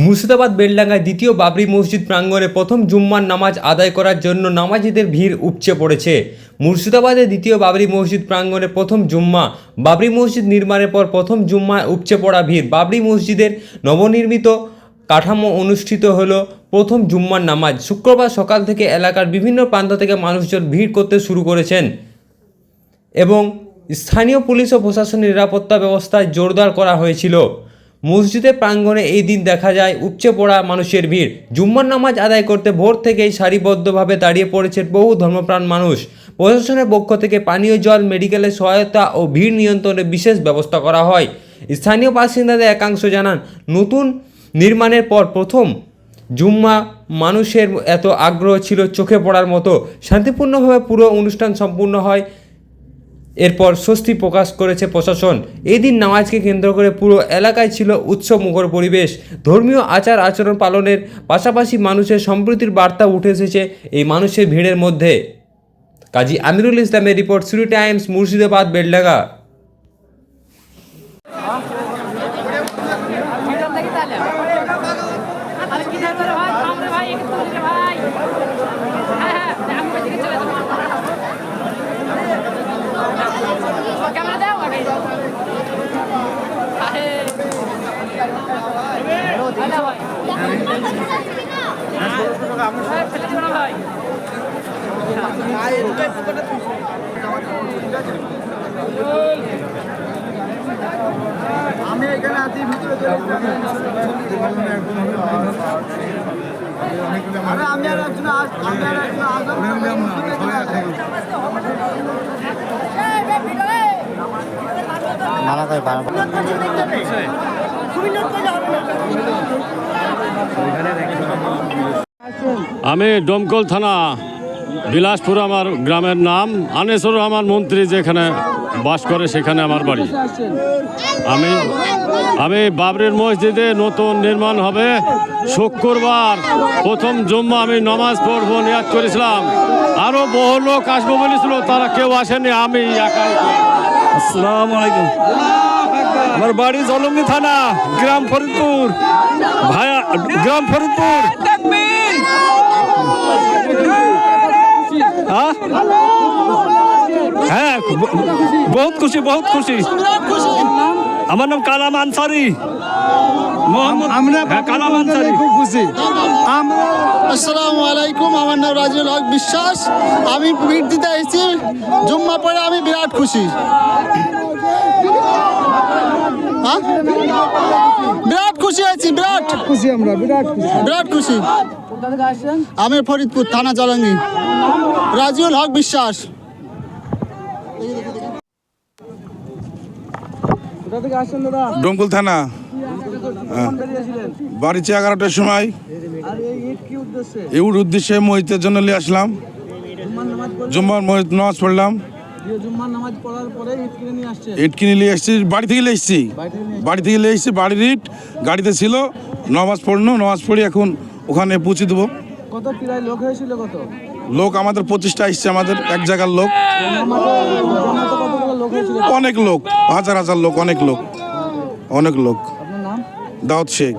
মুর্শিদাবাদ বেলডাঙ্গায় দ্বিতীয় বাবরি মসজিদ প্রাঙ্গণে প্রথম জুম্মার নামাজ আদায় করার জন্য নামাজিদের ভিড় উপচে পড়েছে। মুর্শিদাবাদে দ্বিতীয় বাবরি মসজিদ প্রাঙ্গণে প্রথম জুম্মা। বাবরি মসজিদ নির্মাণের পর প্রথম জুম্মায় উপচে পড়া ভিড়। বাবরি মসজিদের নবনির্মিত কাঠামো অনুষ্ঠিত হলো প্রথম জুম্মার নামাজ। শুক্রবার সকাল থেকে এলাকার বিভিন্ন প্রান্ত থেকে মানুষজন ভিড় করতে শুরু করেছেন এবং স্থানীয় পুলিশ ও প্রশাসনের নিরাপত্তা ব্যবস্থায় জোরদার করা হয়েছিল। মসজিদের প্রাঙ্গণে এই দিন দেখা যায় উপচে পড়া মানুষের ভিড়। জুম্মার নামাজ আদায় করতে ভোর থেকেই সারিবদ্ধভাবে দাঁড়িয়ে পড়েছেন বহু ধর্মপ্রাণ মানুষ। প্রশাসনের পক্ষ থেকে পানীয় জল, মেডিকেলের সহায়তা ও ভিড় নিয়ন্ত্রণে বিশেষ ব্যবস্থা করা হয়। স্থানীয় বাসিন্দাদের একাংশ জানান, নতুন নির্মাণের পর প্রথম জুম্মা মানুষের এত আগ্রহ ছিল চোখে পড়ার মতো। শান্তিপূর্ণভাবে পুরো অনুষ্ঠান সম্পূর্ণ হয়। এরপর স্বস্তি প্রকাশ করেছে প্রশাসন। এই দিন নামাজকে কেন্দ্র করে পুরো এলাকায় ছিল উৎসবমুখর পরিবেশ। ধর্মীয় আচার আচরণ পালনের পাশাপাশি মানুষের সম্প্রীতির বার্তা উঠে এসেছে এই মানুষের ভিড়ের মধ্যে। কাজী আমিরুল ইসলামের report, city Times, Murshidabad, Beldanga. আমি এখানে আছি ভিতরে আমি আর একজন আমি ডোমকল থানা, বিলাসপুর আমার গ্রামের নাম। আনিসুর রহমান মন্ত্রী যেখানে বাস করে সেখানে আমার বাড়ি। আমি বাবরির মসজিদে নতুন নির্মাণ হবে শুক্রবার প্রথম জুম্মা আমি নামাজ পড়বো নিয়াত করেছিলাম। আরও বহু লোক আসবো বলেছিল, তারা কেউ আসেনি, আমি একাই। আসসালামু আলাইকুম। আমার বাড়ি জলঙ্গি থানা, গ্রাম ফরিদপুর। ভাইয়া, গ্রাম ফরিদপুর। হ্যাঁ, বহুত খুশি, বহুত খুশি। আমার নাম কালাম আনসারি, কালাম আনসারি। খুব খুশি। আসসালামু আলাইকুম, আমার নাম রাজিউল হক বিশ্বাস। আমি ভিড় দিতে এসেছি জুম্মা পরে, আমি বিরাট খুশি। বিরাট খুশি আছি, বিরাট খুশি। আমরা বিরাট খুশি। আমি ফরিদপুর থানা, জলঙ্গি। রাজিউল হক বিশ্বাস। ডোমকল থানা। বাড়িতে 11টার সময় এই উদ্দেশ্যে মসজিদের জন্য নিয়ে আসলাম। জুম্মার নামাজ পড়লাম, ইট কিনে নিয়ে এসেছি। বাড়ি থেকে নিয়ে এসেছি, বাড়ির ইট গাড়িতে ছিল। নামাজ পড়ি এখন ওখানে পৌঁছে দেবো। কত প্রায় লোক হয়েছিল? কত লোক? আমাদের 25টা এসছে, আমাদের এক জায়গার লোক। অনেক লোক, হাজার হাজার লোক, অনেক লোক। আপনার নাম? দাউদ শেখ।